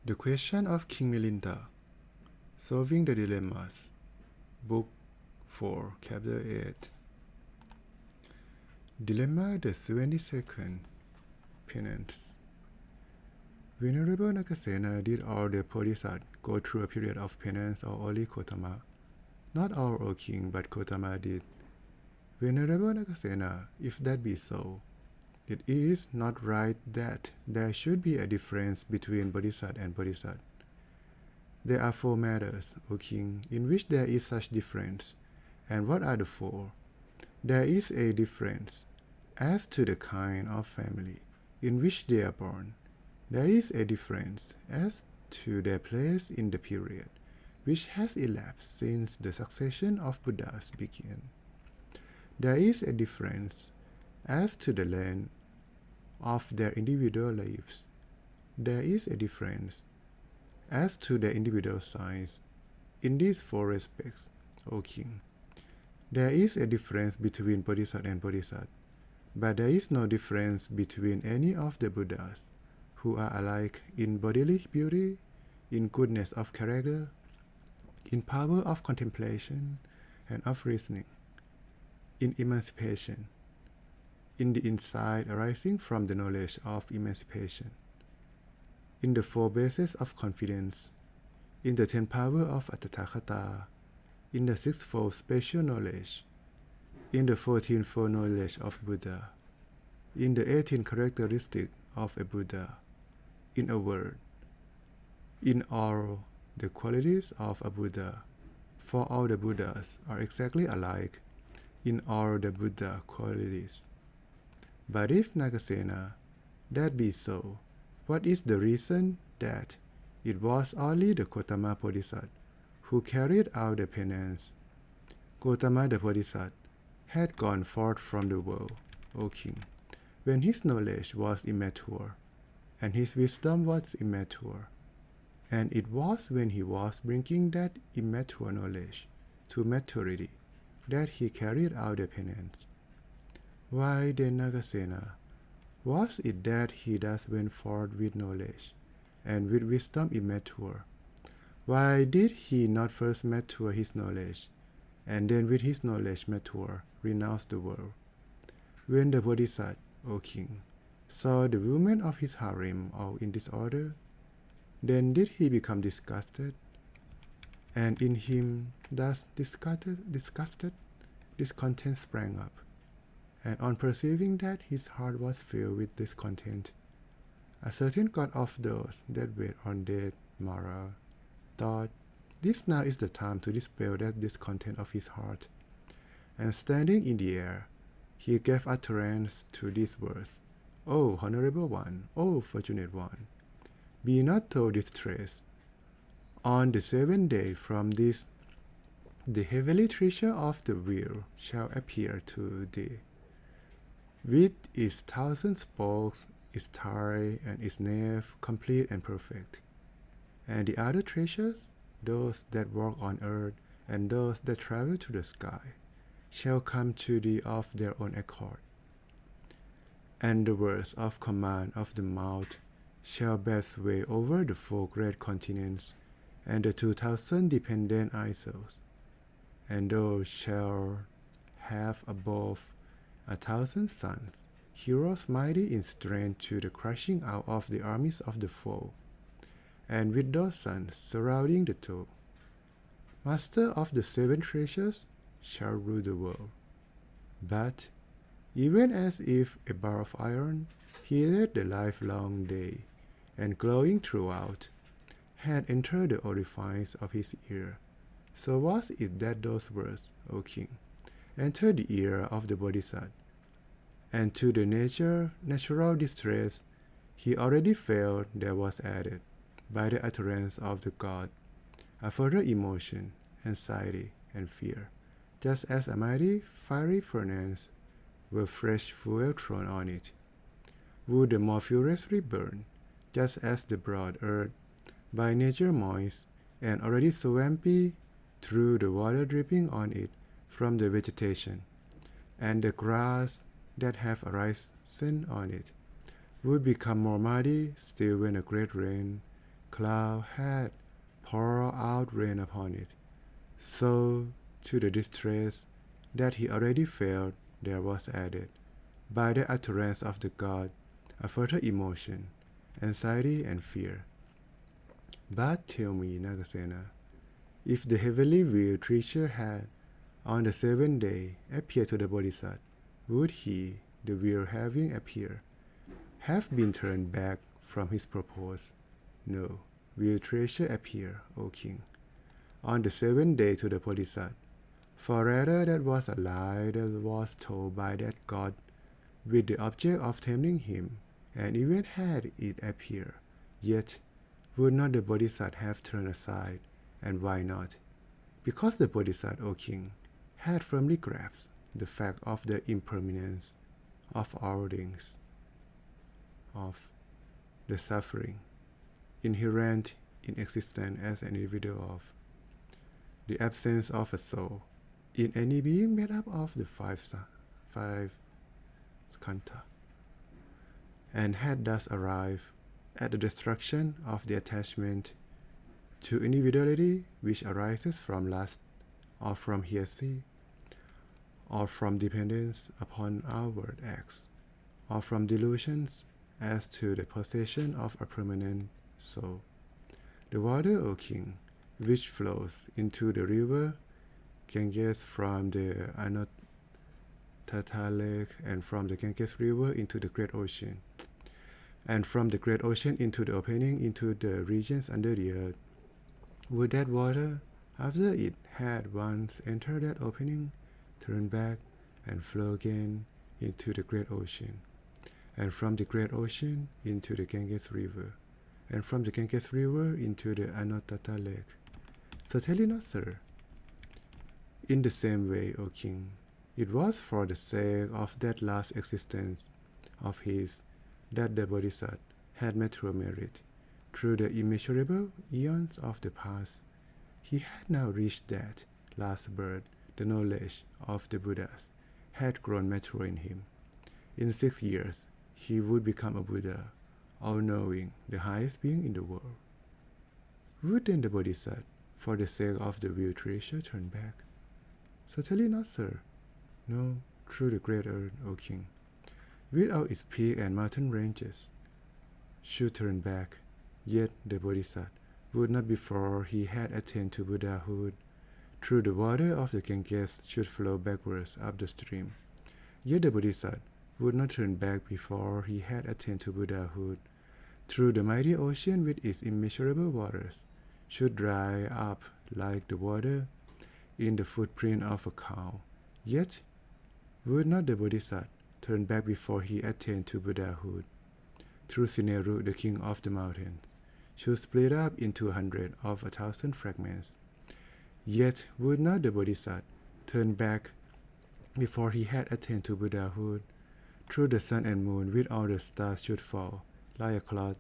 The Question of King Milinda, Solving the Dilemmas, Book 4, Chapter 8. Dilemma the 72nd, Penance. Venerable Nagasena, did all the Bodhisattvas go through a period of penance or only Gotama? Not all, O King, but Gotama did. Venerable Nagasena, if that be so, it is not right that there should be a difference between Bodhisattva and Bodhisattva. There are 4 matters, O King, in which there is such difference. And what are the 4? There is a difference as to the kind of family in which they are born. There is a difference as to their place in the period which has elapsed since the succession of Buddhas began. There is a difference as to the length of their individual lives. There is a difference as to their individual size. In these 4 respects, O King, there is a difference between Bodhisattva and Bodhisattva, but there is no difference between any of the Buddhas, who are alike in bodily beauty, in goodness of character, in power of contemplation and of reasoning, in emancipation, in the insight arising from the knowledge of emancipation, in the 4 bases of confidence, in the 10 power of Tathagata, in the 6-fold special knowledge, in the 14-fold knowledge of Buddha, in the 18 characteristics of a Buddha. In a word, in all the qualities of a Buddha, for all the Buddhas are exactly alike in all the Buddha qualities. But if Nagasena, that be so, what is the reason that it was only the Gotama Bodhisattva who carried out the penance? Gotama the Bodhisattva had gone forth from the world, O King, when his knowledge was immature, and his wisdom was immature, and it was when he was bringing that immature knowledge to maturity that he carried out the penance. Why then, Nagasena, was it that he thus went forth with knowledge, and with wisdom immature? Why did he not first mature his knowledge, and then with his knowledge mature, renounce the world? When the Bodhisattva, O King, saw the women of his harem all in disorder, then did he become disgusted, and in him thus discontent sprang up. And on perceiving that his heart was filled with discontent, a certain god of those that wait on dead Mara thought, this now is the time to dispel that discontent of his heart. And standing in the air, he gave utterance to these words, O honorable one, O fortunate one, be not so distressed. On the 7th day from this, the heavenly treasure of the wheel shall appear to thee, with its 1,000 spokes, its thigh, and its nave complete and perfect. And the other treasures, those that walk on earth, and those that travel to the sky, shall come to thee of their own accord. And the words of command of the mouth shall bear sway over the 4 great continents, and the 2,000 dependent isles. And thou shalt have above 1,000 sons, heroes mighty in strength to the crushing out of the armies of the foe, and with those sons surrounding the two, master of the 7 treasures shall rule the world. But even as if a bar of iron, heated the livelong day, and glowing throughout, had entered the orifice of his ear, so was it that those words, O King, entered the ear of the Bodhisattva, and to the natural distress he already felt there was added, by the utterance of the god, a further emotion, anxiety, and fear, just as a mighty fiery furnace, with fresh fuel thrown on it, would the more furiously burn, just as the broad earth, by nature moist, and already swampy through the water dripping on it from the vegetation, and the grass that have arisen on it, would become more muddy still when a great rain cloud had poured out rain upon it, so to the distress that he already felt there was added, by the utterance of the god, a further emotion, anxiety and fear. But tell me, Nagasena, if the heavenly wheeled creature had, on the seventh day, appeared to the Bodhisattva, would he, the wheel having appeared, have been turned back from his purpose? No, wheeled creature appear, O king, on the seventh day to the Bodhisattva, for rather that was a lie that was told by that god with the object of tempting him, and even had it appear, yet would not the Bodhisattva have turned aside, and why not? Because the Bodhisattva, O king, had firmly grasped the fact of the impermanence of all things, of the suffering inherent in existence as an individual, of the absence of a soul in any being made up of the five skandha, and had thus arrived at the destruction of the attachment to individuality which arises from lust, or from heresy, or from dependence upon outward acts, or from delusions as to the possession of a permanent soul. The water, O king, which flows into the river Ganges from the Anantata lake, and from the Ganges river into the great ocean, and from the great ocean into the opening into the regions under the earth, would that water, after it had once entered that opening, turn back and flow again into the great ocean, and from the great ocean into the Ganges river, and from the Ganges river into the Anantata lake? Certainly not, sir. In the same way, O king, it was for the sake of that last existence of his that the Bodhisattva had met through merit, through the immeasurable eons of the past. He had now reached that last birth. The knowledge of the Buddhas had grown mature in him. In 6 years, he would become a Buddha, all-knowing, the highest being in the world. Would then the Bodhisattva, for the sake of the wheeled creature, turn back? Certainly not, sir. No, through the great earth, O king, without its peak and mountain ranges, should turn back, yet the Bodhisattva would not before he had attained to Buddhahood. Through the water of the Ganges should flow backwards up the stream, yet the Bodhisattva would not turn back before he had attained to Buddhahood. Through the mighty ocean with its immeasurable waters should dry up like the water in the footprint of a cow, yet would not the Bodhisattva turn back before he attained to Buddhahood. Through Sineru, the king of the mountains, should split up into 100,000 fragments, yet would not the Bodhisattva turn back before he had attained to Buddhahood. Through the sun and moon with all the stars should fall like a cloth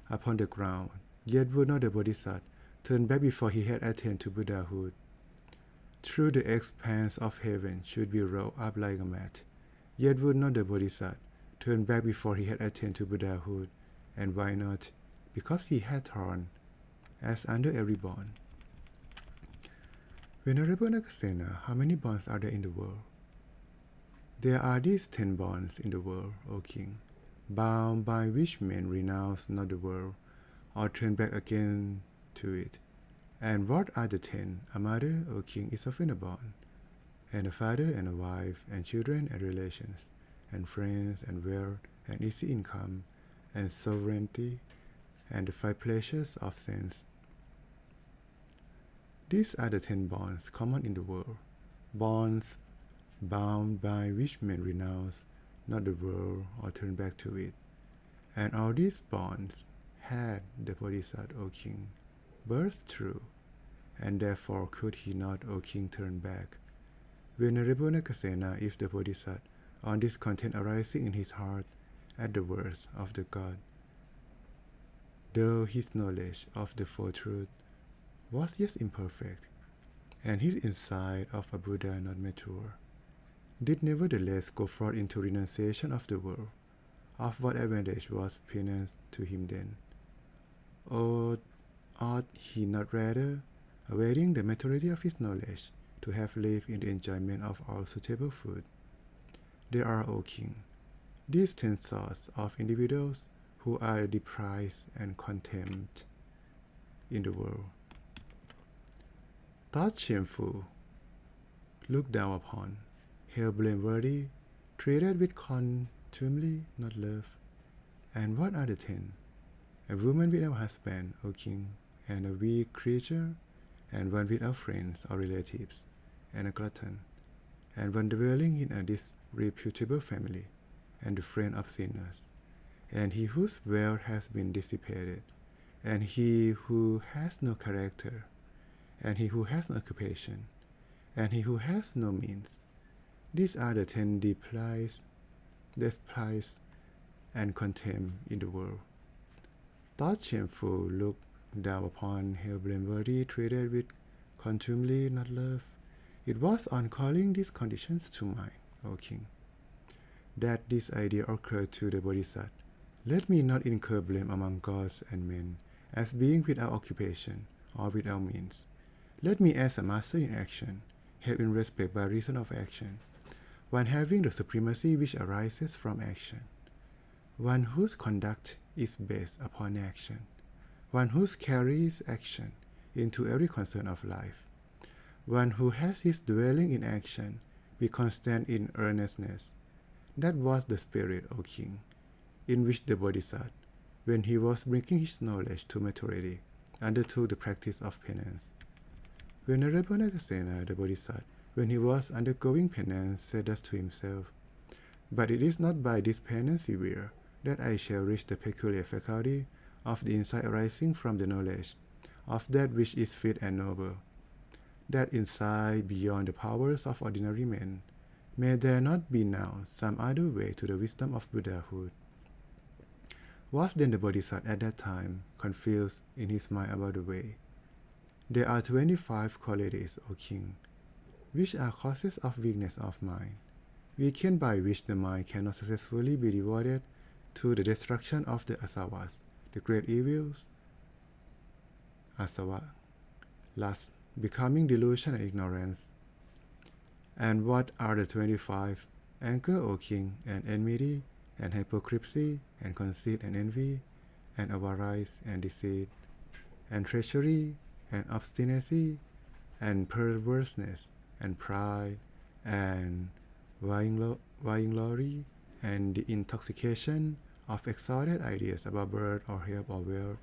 upon the ground, yet would not the Bodhisattva turn back before he had attained to Buddhahood. Through the expanse of heaven should be rolled up like a mat, yet would not the Bodhisattva turn back before he had attained to Buddhahood. And why not? Because he had torn, as under every bond. Venerable Nagasena, how many bonds are there in the world? There are these 10 bonds in the world, O king, bound by which men renounce not the world, or turn back again to it. And what are the 10? A mother, O king, is often a bond, and a father and a wife, and children and relations, and friends and wealth, and easy income, and sovereignty, and the 5 pleasures of sense. These are the 10 bonds common in the world, bonds bound by which men renounce not the world or turn back to it. And all these bonds had the Bodhisattva, O king, burst through, and therefore could he not, O king, turn back. Venerable Nagasena, if the Bodhisattva, on this content arising in his heart at the words of the god, though his knowledge of the Four Truths was yet imperfect, and his insight of a Buddha not mature, did nevertheless go forth into renunciation of the world, of what advantage was penance to him then? O ought he not rather, awaiting the maturity of his knowledge, to have lived in the enjoyment of all suitable food? There are, O king, these 10 sorts of individuals who are despised and contemned in the world. Thought shameful, looked down upon, held blameworthy, treated with contumely, not love. And what are the 10? A woman without husband, O king, and a weak creature, and one without friends or relatives, and a glutton, and one dwelling in a disreputable family, and the friend of sinners, and he whose wealth has been dissipated, and he who has no character, and he who has no occupation, and he who has no means. These are the 10 despised and contemned in the world. Thought shameful, looked down upon, held blameworthy, treated with contumely, not love. It was on calling these conditions to mind, O king, that this idea occurred to the Bodhisattva. Let me not incur blame among gods and men as being without occupation or without means. Let me as a master in action, held in respect by reason of action, one having the supremacy which arises from action, one whose conduct is based upon action, one who carries action into every concern of life, one who has his dwelling in action, be constant in earnestness. That was the spirit, O king, in which the Bodhisattva, when he was bringing his knowledge to maturity, undertook the practice of penance. Venerable Nagasena, the Bodhisattva, when he was undergoing penance, said thus to himself, But it is not by this penance severe that I shall reach the peculiar faculty of the insight arising from the knowledge of that which is fit and noble. That insight beyond the powers of ordinary men. May there not be now some other way to the wisdom of Buddhahood? Was then the Bodhisattva at that time confused in his mind about the way? There are 25 qualities, O king, which are causes of weakness of mind, weakened by which the mind cannot successfully be devoted to the destruction of the asavas, the great evils, asava, lust, becoming, delusion, and ignorance. And what are the 25? Anger, O king, and enmity, and hypocrisy, and conceit, and envy, and avarice, and deceit, and treachery, and obstinacy, and perverseness, and pride, and vainglory, and the intoxication of exalted ideas about birth or health or wealth,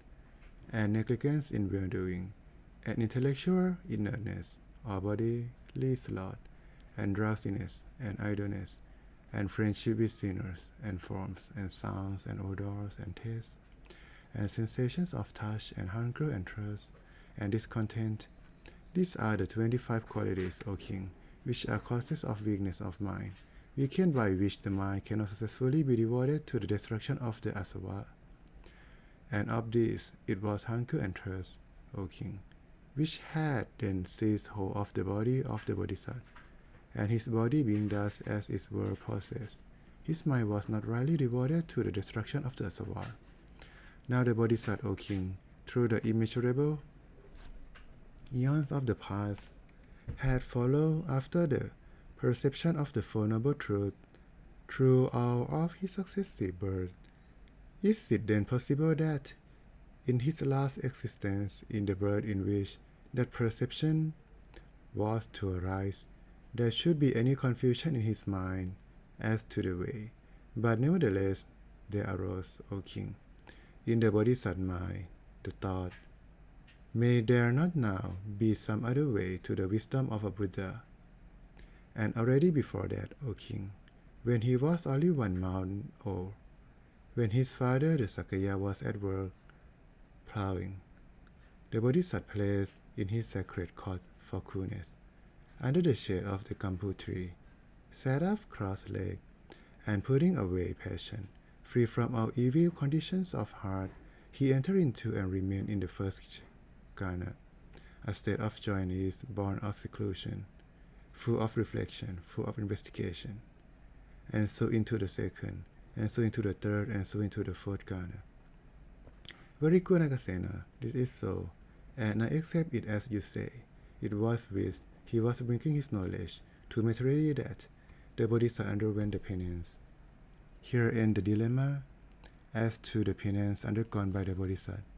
and negligence in well-doing, and intellectual inertness or bodily sloth, and drowsiness, and idleness, and friendship with sinners, and forms, and sounds, and odors, and tastes, and sensations of touch, and hunger, and thirst, and discontent. These are the 25 qualities, O king, which are causes of weakness of mind, weakened by which the mind cannot successfully be devoted to the destruction of the asava. And of these it was hunger and thirst, O king, which had then seized hold of the body of the Bodhisattva, and his body being thus as it were possessed, his mind was not rightly devoted to the destruction of the asava. Now the Bodhisattva, O king, through the immeasurable eons of the past, had followed after the perception of the Four Noble Truths through all of his successive births. Is it then possible that, in his last existence, in the birth in which that perception was to arise, there should be any confusion in his mind as to the way? But nevertheless there arose, O king, in the Bodhisattva mind, the thought, may there not now be some other way to the wisdom of a Buddha? And already before that, O king, when he was only 1 month old, when his father the Sakya was at work plowing, the Bodhisattva placed in his sacred cot for coolness, under the shade of the Kampu tree, sat up cross-legged, and putting away passion, free from all evil conditions of heart, he entered into and remained in the first jhana, a state of joyness born of seclusion, full of reflection, full of investigation, and so into the second, and so into the third, and so into the fourth jhana. Very good, Nagasena, this is so. and I accept it as you say. It was with he was bringing his knowledge to materially that the Bodhisattva underwent the penance. Here ends the dilemma as to the penance undergone by the Bodhisattva.